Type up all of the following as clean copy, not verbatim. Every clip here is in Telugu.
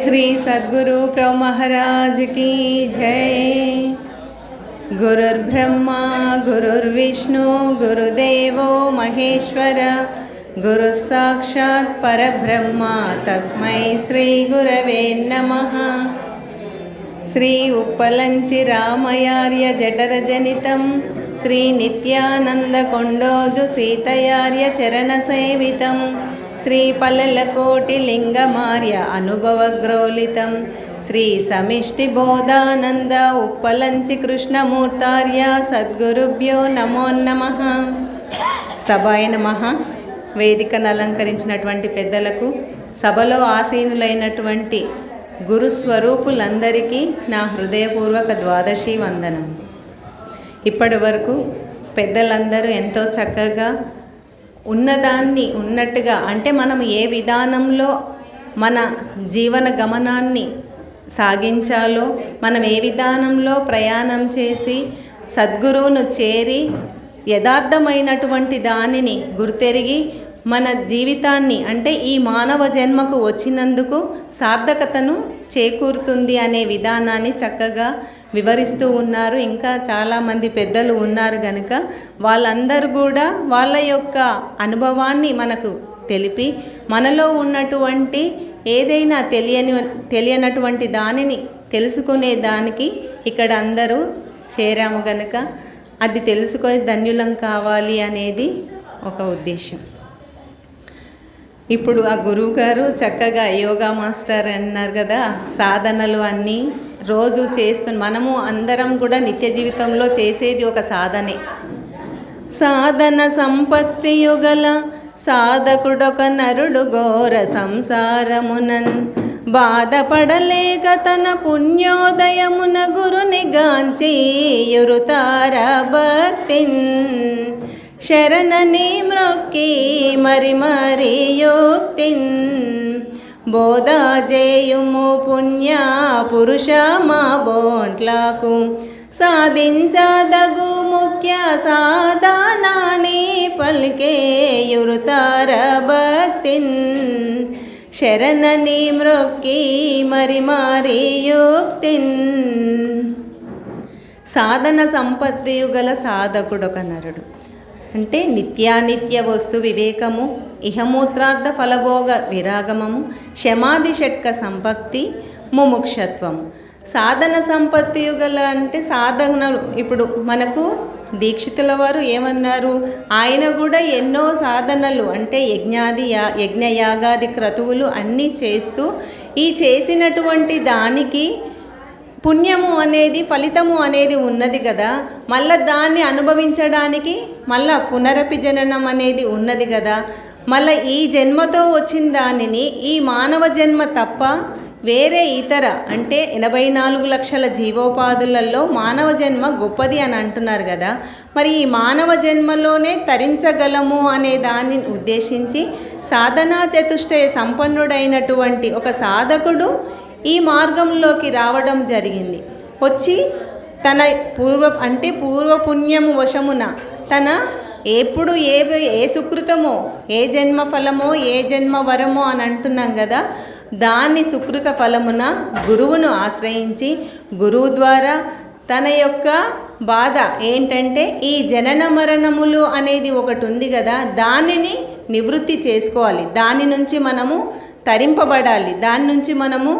श्री सद्गुरु प्रभु महाराज की जय। गुरुर्ब्रह्मा गुरुर्विष्णु गुरुदेवो महेश्वर गुरु साक्षात् परब्रह्म तस्मै श्री गुरवे नमः। श्री उप्पलंचि रामयार्य जठरजनितं श्री नित्यानंद कोंडोजु सीतयार्य चरणसेवितं श्री पल्लकोटि लिंगमार्य अनुभवग्रोलितं श्री समिष्टि बोधानंद उप्पलंचि कृष्णमूर्तार्य सद्गुरुभ्यो नमो नमः। సభాయ నమః। వేదికను అలంకరించినటువంటి పెద్దలకు, సభలో ఆసీనులైనటువంటి గురు స్వరూపులందరికీ నా హృదయపూర్వక ద్వాదశి వందనం। ఇప్పటి వరకు పెద్దలందరూ ఎంతో చక్కగా ఉన్నదాన్ని ఉన్నట్టుగా, అంటే మనం ఏ విధానంలో మన జీవన గమనాన్ని సాగించాలో, మనం ఏ విధానంలో ప్రయాణం చేసి సద్గురువును చేరి యథార్థమైనటువంటి దానిని గుర్తెరిగి మన జీవితాన్ని, అంటే ఈ మానవ జన్మకు వచ్చినందుకు సార్థకతను చేకూరుతుంది అనే విధానాన్ని చక్కగా వివరిస్తూ ఉన్నారు। ఇంకా చాలామంది పెద్దలు ఉన్నారు కనుక వాళ్ళందరూ కూడా వాళ్ళ యొక్క అనుభవాన్ని మనకు తెలిపి, మనలో ఉన్నటువంటి ఏదైనా తెలియనటువంటి దానిని తెలుసుకునే దానికి ఇక్కడ అందరూ చేరాము కనుక అది తెలుసుకొని ధన్యులం కావాలి అనేది ఒక ఉద్దేశం। ఇప్పుడు ఆ గురువుగారు చక్కగా యోగా మాస్టర్ అన్నారు కదా, సాధనలు అన్నీ రోజు మనము అందరం కూడా నిత్య జీవితంలో చేసేది ఒక సాధనే। సాధన సంపత్తి యుగల సాధకుడొక నరుడు ఘోర సంసారమునన్ బాధపడలేక తన పుణ్యోదయమున గురుని గాంచి యురుతార భక్తిన్ శరణని మ్రొక్కి మరి మరి యుక్తిన్ బోధాజేయుము పుణ్య పురుష మా బోంట్లకు సాధించదగు ముఖ్య సాధనాని పలికే యురుతార భక్తిన్ శరణని మ్రొక్కి మరి మరి యుక్తిన్। సాధన సంపత్తి యుగల సాధకుడొక నరుడు అంటే నిత్యానిత్య వస్తు వివేకము, ఇహమూత్రార్థ ఫలభోగ విరాగమము, శమాది షట్క సంపత్తి, ముముక్షత్వము। సాధన సంపత్తి యుగల అంటే సాధనలు, ఇప్పుడు మనకు దీక్షితుల వారు ఏమన్నారు, ఆయన కూడా ఎన్నో సాధనలు అంటే యజ్ఞయాగాది క్రతువులు అన్నీ చేస్తూ ఈ చేసినటువంటి దానికి పుణ్యము అనేది, ఫలితము అనేది ఉన్నది కదా, మళ్ళీ దాన్ని అనుభవించడానికి మళ్ళా పునరపి జననం అనేది ఉన్నది కదా, మళ్ళీ ఈ జన్మతో వచ్చిన దానిని ఈ మానవ జన్మ తప్ప వేరే ఇతర అంటే 84 లక్షల జీవోపాధులలో మానవ జన్మ గొప్పది అని అంటున్నారు కదా, మరి ఈ మానవ జన్మలోనే తరించగలము అనే దాన్ని ఉద్దేశించి సాధనా చతుష్టయ సంపన్నుడైనటువంటి ఒక సాధకుడు ఈ మార్గంలోకి రావడం జరిగింది। వచ్చి తన పూర్వపుణ్యము వశమున తన ఎప్పుడు ఏ సుకృతమో, ఏ జన్మ ఫలమో, ఏ జన్మ వరమో అని అంటున్నాం కదా, దాన్ని సుకృత ఫలమున గురువును ఆశ్రయించి గురువు ద్వారా తన యొక్క బాధ ఏంటంటే ఈ జనన మరణములు అనేది ఒకటి ఉంది కదా, దానిని నివృత్తి చేసుకోవాలి, దాని నుంచి మనము తరింపబడాలి, దాని నుంచి మనము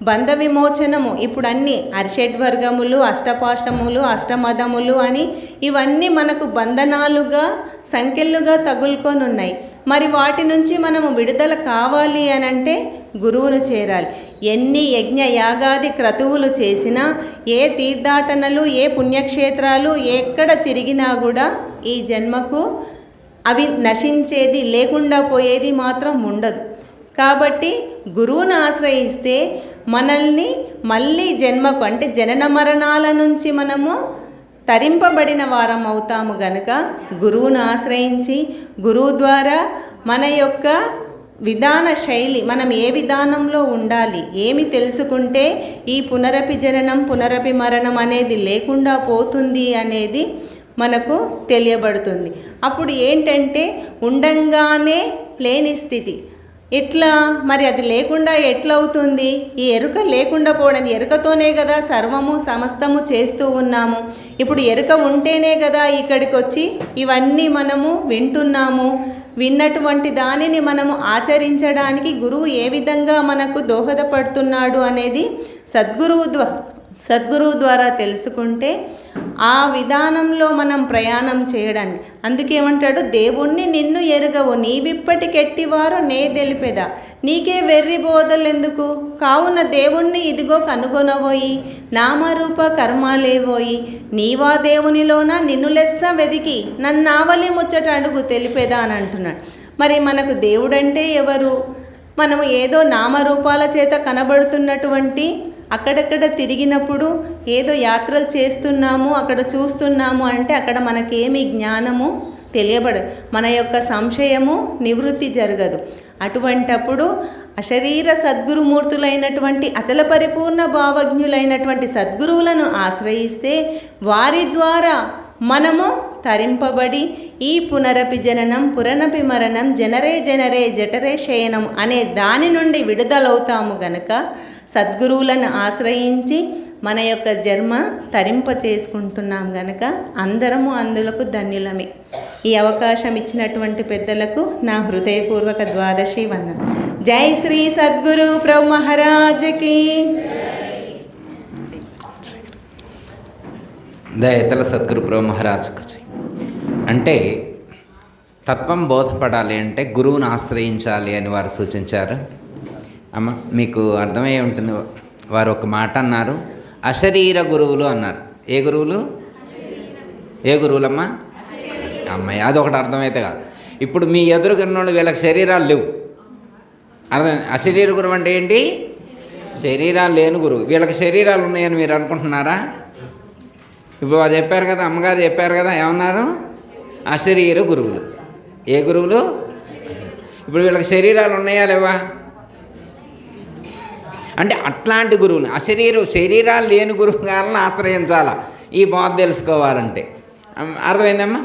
బంధ విమోచనము, ఇప్పుడు అన్నీ అరిషడ్వర్గములు, అష్టపాష్టములు, అష్టమదములు అని ఇవన్నీ మనకు బంధనాలుగా సంఖ్యలుగా తగులుకొని ఉన్నాయి। మరి వాటి నుంచి మనము విడుదల కావాలి అని అంటే గురువును చేరాలి। ఎన్ని యజ్ఞ యాగాది క్రతువులు చేసినా, ఏ తీర్థాటనలు, ఏ పుణ్యక్షేత్రాలు ఎక్కడ తిరిగినా కూడా ఈ జన్మకు అవి నశించేది, లేకుండా పోయేది మాత్రం ఉండదు। కాబట్టి గురువును ఆశ్రయిస్తే మనల్ని మళ్ళీ జన్మకు అంటే జనన మరణాల నుంచి మనము తరింపబడిన వారం అవుతాము గనుక గురువును ఆశ్రయించి గురువు ద్వారా మన యొక్క విధాన శైలి, మనం ఏ విధానంలో ఉండాలి, ఏమి తెలుసుకుంటే ఈ పునరపి జననం పునరపి మరణం అనేది లేకుండా పోతుంది అనేది మనకు తెలియబడుతుంది। అప్పుడు ఏంటంటే ఉండంగానే లేని స్థితి, ఎట్లా మరి అది లేకుండా ఎట్లా అవుతుంది? ఈ ఎరుక లేకుండా పోవడం, ఎరుకతోనే కదా సర్వము సమస్తము చేస్తూ ఉన్నాము. ఇప్పుడు ఎరుక ఉంటేనే కదా ఇక్కడికి వచ్చి ఇవన్నీ మనము వింటున్నాము. విన్నటువంటి దానిని మనము ఆచరించడానికి గురువు ఏ విధంగా మనకు దోహదపడుతున్నాడు అనేది సద్గురువు ద్వారా తెలుసుకుంటే ఆ విధానంలో మనం ప్రయాణం చేయడానికి. అందుకేమంటాడు, దేవుణ్ణి నిన్ను ఎరుగవు నీవిప్పటికెట్టివారో నే తెలిపేదా, నీకే వెర్రి బోధలెందుకు, కావున దేవుణ్ణి ఇదిగో కనుగొనబోయి నామరూప కర్మాలేవోయి, నీవా దేవునిలోన నిన్ను లెస్స వెదికి నన్నావలి ముచ్చట అడుగు తెలిపేదా అని అంటున్నాడు. మరి మనకు దేవుడంటే ఎవరు? మనము ఏదో నామరూపాల చేత కనబడుతున్నటువంటి అక్కడక్కడ తిరిగినప్పుడు ఏదో యాత్రలు చేస్తున్నాము, అక్కడ చూస్తున్నాము అంటే అక్కడ మనకేమి జ్ఞానము తెలియబడదు, మన యొక్క సంశయము నివృత్తి జరగదు. అటువంటప్పుడు అశరీర సద్గురుమూర్తులైనటువంటి అచల పరిపూర్ణ భావజ్ఞులైనటువంటి సద్గురువులను ఆశ్రయిస్తే వారి ద్వారా మనము తరింపబడి ఈ పునరపి జననం పురనపి మరణం జనరే జనరే జఠరే శయనం అనే దాని నుండి విడుదలవుతాము గనక సద్గురువులను ఆశ్రయించి మన యొక్క జన్మ తరింప చేసుకుంటున్నాం గనక అందరము అందులకు ధన్యులమే. ఈ అవకాశం ఇచ్చినటువంటి పెద్దలకు నా హృదయపూర్వక ద్వాదశి వందనం. జై శ్రీ సద్గురు ప్రభు మహారాజ్కి. దయతల సద్గురు ప్రభు మహారాజ్కి. అంటే తత్వం బోధపడాలి అంటే గురువును ఆశ్రయించాలి అని వారు సూచించారు. అమ్మ మీకు అర్థమయ్యే ఉంటుంది, వారు ఒక మాట అన్నారు, అశరీర గురువులు అన్నారు. ఏ గురువులు? ఏ గురువులమ్మా? అమ్మాయి అదొకటి అర్థమైతే కాదు. ఇప్పుడు మీ ఎదురుకున్నోళ్ళు వీళ్ళకి శరీరాలు లేవు, అర్థం. అశరీర గురువు అంటే ఏంటి? శరీరాలు లేని గురువు. వీళ్ళకి శరీరాలు ఉన్నాయని మీరు అనుకుంటున్నారా? ఇప్పుడు వాళ్ళు చెప్పారు కదా, అమ్మగారు చెప్పారు కదా, ఏమన్నారు? అశరీర గురువులు. ఏ గురువులు? ఇప్పుడు వీళ్ళకి శరీరాలు ఉన్నాయా లేవా అంటే అట్లాంటి గురువుని శరీరాలు లేని గురువు గారిని ఆశ్రయించాలా ఈ బోధ తెలుసుకోవాలంటే. అర్థమైందమ్మా?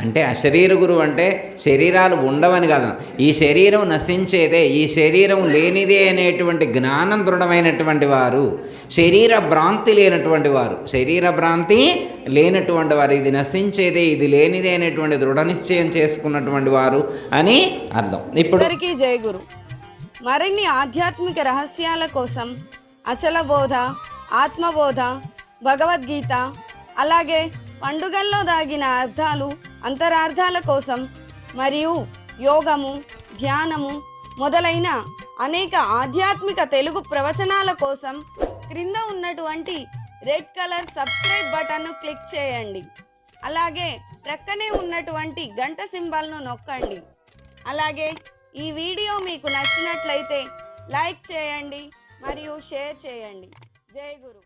అంటే అశరీర గురువు అంటే శరీరాలు ఉండవని కాదు, ఈ శరీరం నశించేదే, ఈ శరీరం లేనిదే అనేటువంటి జ్ఞానం దృఢమైనటువంటి వారు, శరీర భ్రాంతి లేనటువంటి వారు, ఇది నశించేదే ఇది లేనిదే అనేటువంటి దృఢ నిశ్చయం చేసుకున్నటువంటి వారు అని అర్థం. ఇప్పుడు జై గురు. మరిన్ని ఆధ్యాత్మిక రహస్యాల కోసం అచల బోధ, ఆత్మబోధ, భగవద్గీత, అలాగే పండుగల్లో దాగిన అర్థాలు అంతరార్థాల కోసం మరియు యోగము, ధ్యానము మొదలైన అనేక ఆధ్యాత్మిక తెలుగు ప్రవచనాల కోసం క్రింద ఉన్నటువంటి రెడ్ కలర్ సబ్స్క్రైబ్ బటన్ను క్లిక్ చేయండి. అలాగే ప్రక్కనే ఉన్నటువంటి గంట సింబల్ను నొక్కండి. అలాగే ఈ వీడియో మీకు నచ్చినట్లయితే లైక్ చేయండి మరియు షేర్ చేయండి. జై గురు.